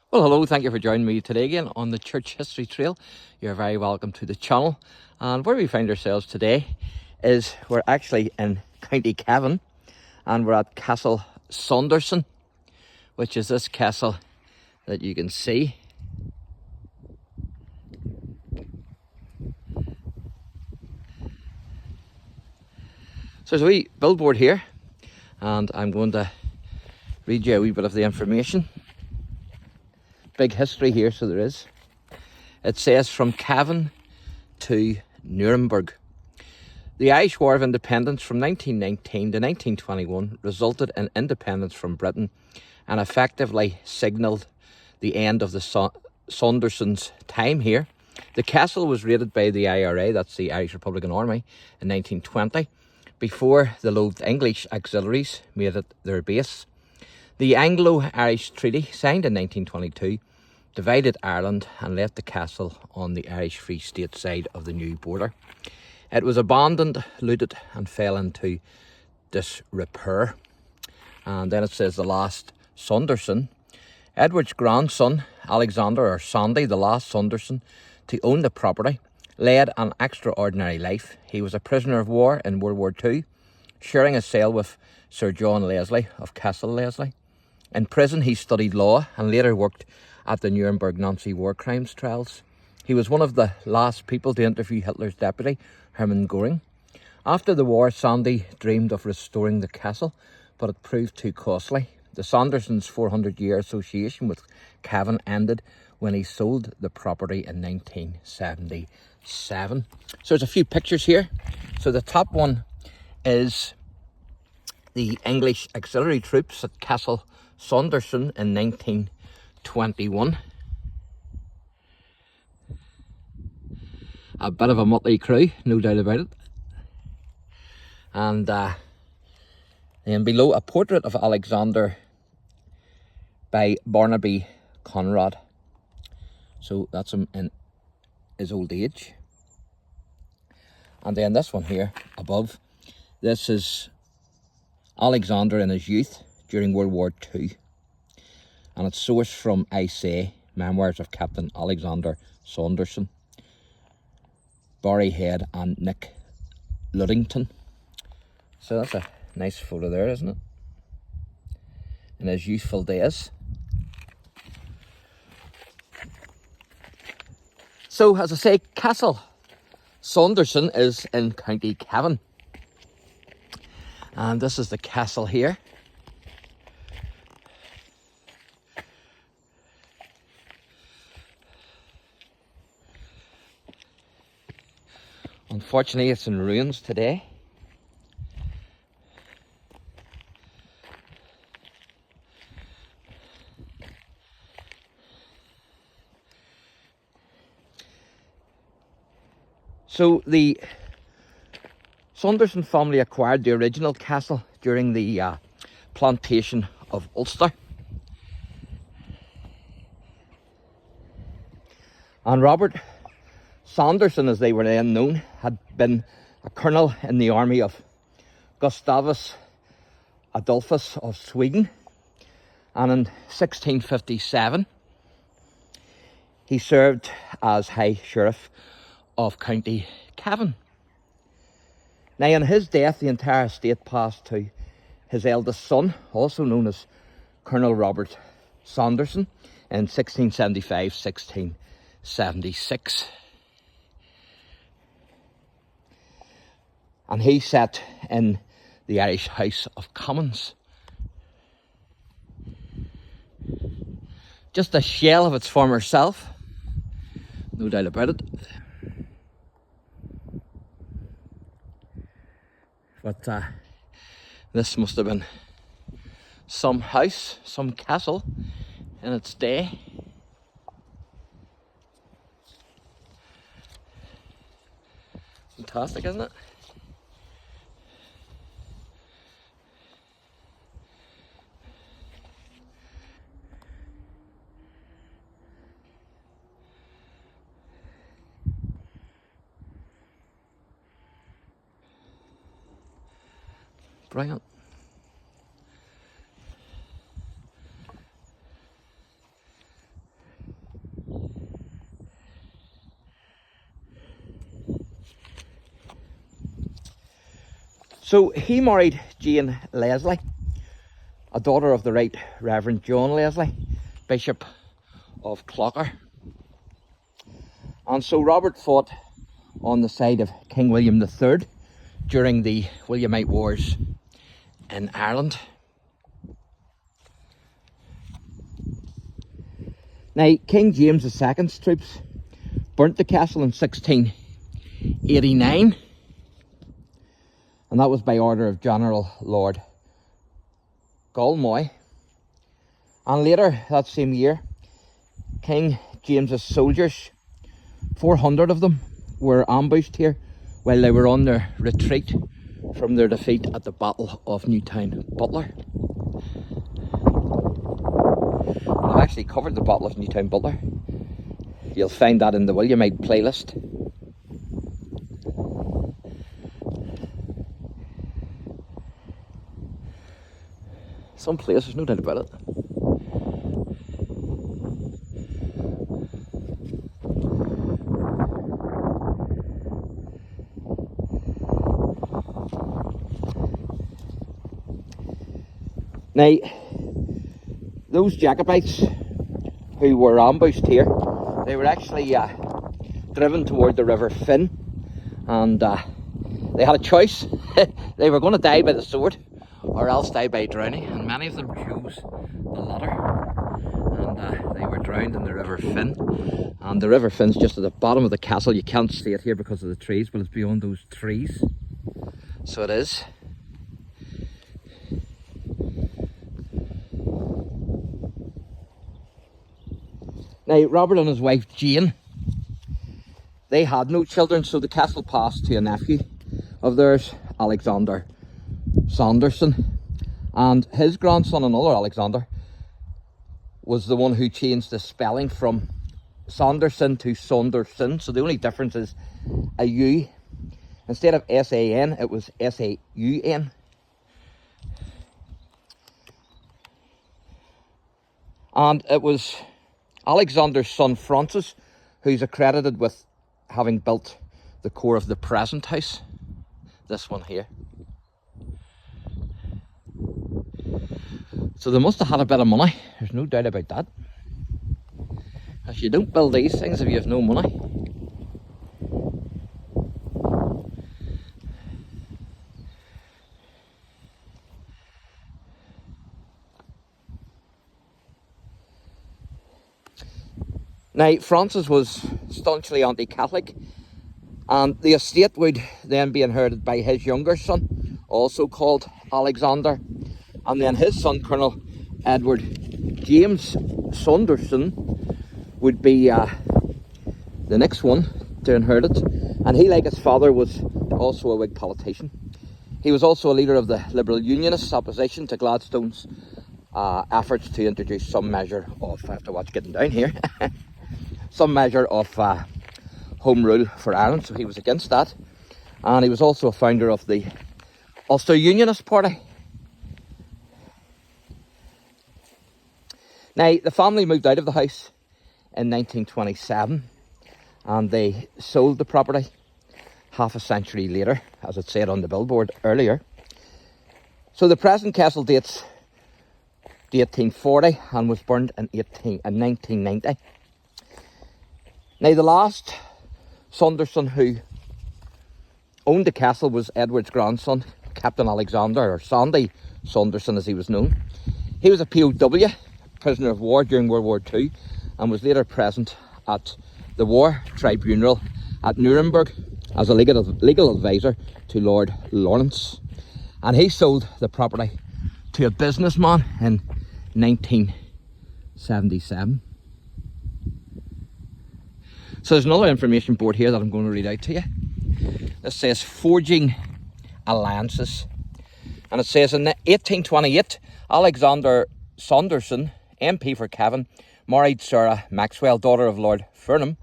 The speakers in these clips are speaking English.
Well, hello, thank you for joining me today again on the Church History Trail. You're very welcome to the channel. And where we find ourselves today is we're actually in County Cavan and we're at Castle Saunderson, which is this castle that you can see. So there's a wee billboard here and I'm going to read you a wee bit of the information. Big history here, so there is. It says from Cavan to Nuremberg. The Irish War of Independence from 1919 to 1921 resulted in independence from Britain and effectively signalled the end of the Saundersons' time here. The castle was raided by the IRA, that's the Irish Republican Army, in 1920, before the loathed English auxiliaries made it their base. The Anglo-Irish Treaty, signed in 1922, divided Ireland and left the castle on the Irish Free State side of the new border. It was abandoned, looted and fell into disrepair. And then it says the last Saunderson, Edward's grandson, Alexander, or Sandy, the last Saunderson, to own the property, led an extraordinary life. He was a prisoner of war in World War II, sharing a cell with Sir John Leslie of Castle Leslie. In prison, he studied law and later worked at the Nuremberg Nazi war crimes trials. He was one of the last people to interview Hitler's deputy, Hermann Göring. After the war, Sandy dreamed of restoring the castle, but it proved too costly. The Saundersons' 400-year association with Cavan ended when he sold the property in 1977. So there's a few pictures here. So the top one is the English auxiliary troops at Castle Saunderson in 1921. A bit of a motley crew, no doubt about it. And then below, a portrait of Alexander by Barnaby Conrad. So that's him in his old age. And then this one here above, this is Alexander in his youth during World War II. And it's sourced from I Say, Memoirs of Captain Alexander Saunderson, Barry Head and Nick Luddington. So that's a nice photo there, isn't it? In his youthful days. So, as I say, Castle Saunderson is in County Cavan. And this is the castle here. Unfortunately, it's in ruins today. So the Saunderson family acquired the original castle during the plantation of Ulster. And Robert Saunderson, as they were then known, had been a colonel in the army of Gustavus Adolphus of Sweden. And in 1657, he served as High Sheriff of County Cavan. Now, on his death, the entire estate passed to his eldest son, also known as Colonel Robert Saunderson, in 1675-1676. And he sat in the Irish House of Commons. Just a shell of its former self, no doubt about it. But this must have been some house, some castle in its day. Fantastic, isn't it? Brilliant. So he married Jane Leslie, a daughter of the Right Reverend John Leslie, Bishop of Clocker. And so Robert fought on the side of King William III during the Williamite Wars in Ireland. Now, King James II's troops burnt the castle in 1689, and that was by order of General Lord Galmoy. And later that same year, King James's soldiers, 400 of them, were ambushed here while they were on their retreat from their defeat at the Battle of Newtown Butler. I've actually covered the Battle of Newtown Butler. You'll find that in the Williamite playlist. Some place, there's no doubt about it. Now, those Jacobites who were ambushed here, they were actually driven toward the River Finn, and they had a choice. They were going to die by the sword or else die by drowning, and many of them chose the latter, and they were drowned in the River Finn. And the River Finn's just at the bottom of the castle. You can't see it here because of the trees, but it's beyond those trees, so it is. Now, Robert and his wife Jane, they had no children, so the castle passed to a nephew of theirs, Alexander Saunderson. And his grandson, another Alexander, was the one who changed the spelling from Saunderson to Saunderson. So the only difference is a U. Instead of S-A-N, it was S-A-U-N. And it was Alexander's son Francis, who's accredited with having built the core of the present house, this one here. So they must have had a bit of money, there's no doubt about that. As you don't build these things if you have no money. Now, Francis was staunchly anti-Catholic, and the estate would then be inherited by his younger son, also called Alexander, and then his son, Colonel Edward James Saunderson, would be the next one to inherit it. And he, like his father, was also a Whig politician. He was also a leader of the Liberal Unionists' opposition to Gladstone's efforts to introduce some measure of, I have to watch getting down here, some measure of home rule for Ireland, so he was against that. And he was also a founder of the Ulster Unionist Party. Now, the family moved out of the house in 1927, and they sold the property half a century later, as it said on the billboard earlier. So the present castle dates to 1840 and was burned in 1990. Now, the last Saunderson who owned the castle was Edward's grandson, Captain Alexander, or Sandy Saunderson as he was known. He was a POW, prisoner of war during World War II, and was later present at the war tribunal at Nuremberg as a legal advisor to Lord Lawrence. And he sold the property to a businessman in 1977. So there's another information board here that I'm going to read out to you. This says Forging Alliances. And it says in 1828, Alexander Saunderson, MP for Cavan, married Sarah Maxwell, daughter of Lord Fernham,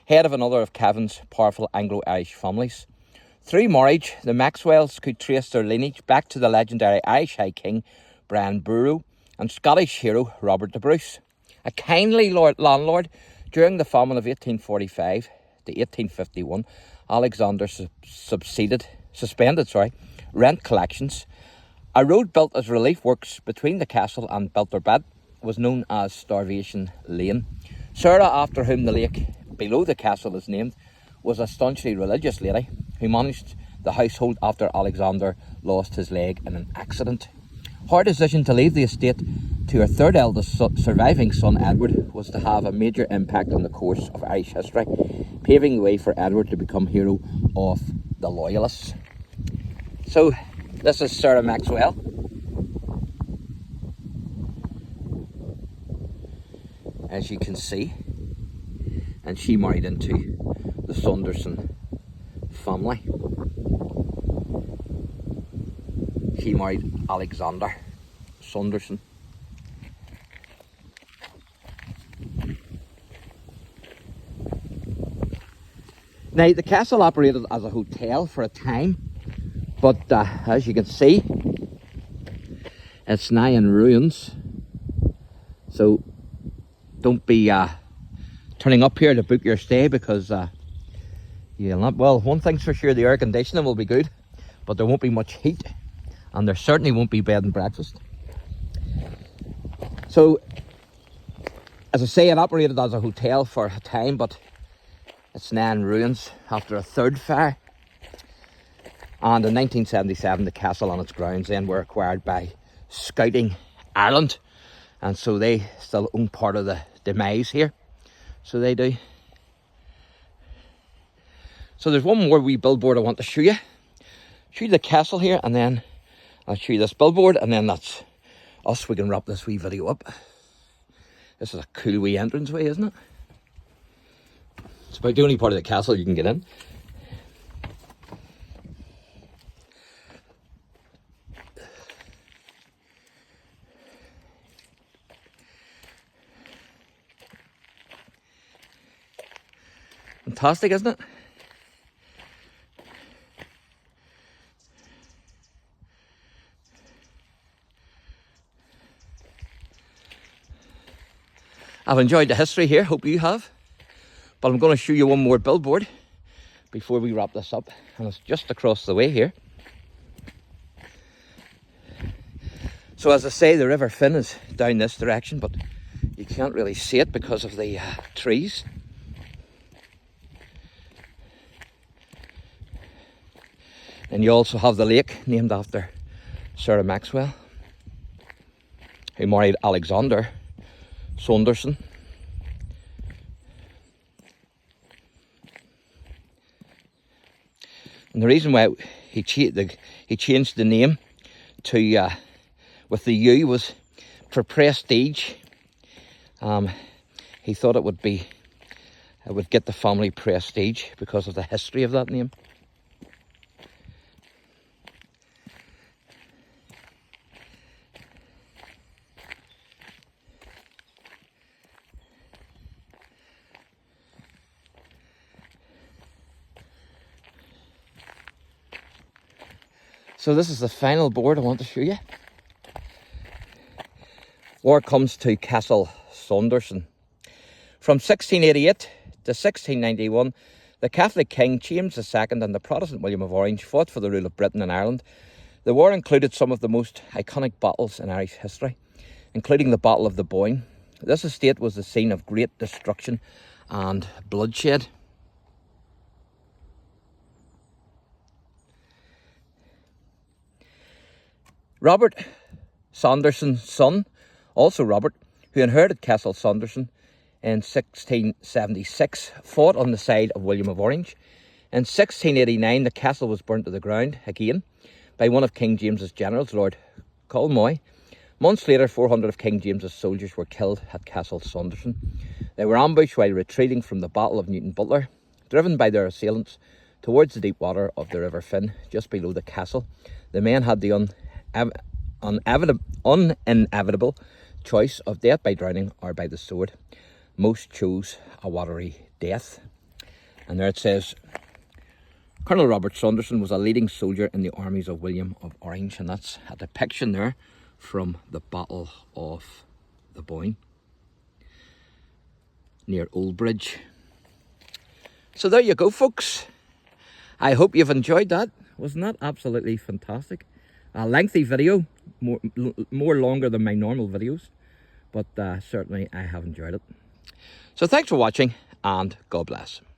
head of another of Cavan's powerful Anglo-Irish families. Through marriage, the Maxwells could trace their lineage back to the legendary Irish High King Brian Boru and Scottish hero Robert the Bruce. A kindly landlord, during the famine of 1845 to 1851, Alexander suspended rent collections. A road built as relief works between the castle and Belturbet was known as Starvation Lane. Sarah, after whom the lake below the castle is named, was a staunchly religious lady who managed the household after Alexander lost his leg in an accident. Her decision to leave the estate to her third eldest surviving son Edward was to have a major impact on the course of Irish history, paving the way for Edward to become hero of the Loyalists. So this is Sarah Maxwell. As you can see, and she married into the Saunderson family. She married Alexander Saunderson. Now, the castle operated as a hotel for a time, but as you can see, it's now in ruins. So don't be turning up here to book your stay, because you'll not. Well, one thing's for sure, the air conditioning will be good, but there won't be much heat, and there certainly won't be bed and breakfast. So, as I say, it operated as a hotel for a time, but it's now in ruins after a third fire. And in 1977, the castle and its grounds then were acquired by Scouting Ireland, and so they still own part of the demise here. So they do. So there's one more wee billboard I want to show you. Show you the castle here, and then I'll show you this billboard, and then that's us. We can wrap this wee video up. This is a cool wee entranceway, isn't it? It's about the only part of the castle you can get in. Fantastic, isn't it? I've enjoyed the history here, hope you have. But I'm going to show you one more billboard before we wrap this up. And it's just across the way here. So as I say, the River Finn is down this direction, but you can't really see it because of the trees. And you also have the lake named after Sarah Maxwell, who married Alexander Saunderson. And the reason why he changed the name to with the U was for prestige. He thought it would get the family prestige because of the history of that name. So this is the final board I want to show you. Where it comes to Castle Saunderson. From 1688 to 1691, the Catholic King James II and the Protestant William of Orange fought for the rule of Britain and Ireland. The war included some of the most iconic battles in Irish history, including the Battle of the Boyne. This estate was the scene of great destruction and bloodshed. Robert Saunderson's son, also Robert, who inherited Castle Saunderson in 1676, fought on the side of William of Orange. In 1689, the castle was burnt to the ground again by one of King James's generals, Lord Colmoy. Months later, 400 of King James's soldiers were killed at Castle Saunderson. They were ambushed while retreating from the Battle of Newton Butler, driven by their assailants towards the deep water of the River Finn, just below the castle. The men had the uninevitable choice of death by drowning or by the sword. Most chose a watery death. And there it says, Colonel Robert Saunderson was a leading soldier in the armies of William of Orange, and that's a depiction there from the Battle of the Boyne near Oldbridge. So there you go, folks. I hope you've enjoyed that Wasn't that absolutely fantastic? A lengthy video, more longer than my normal videos, but certainly I have enjoyed it. So thanks for watching, and God bless.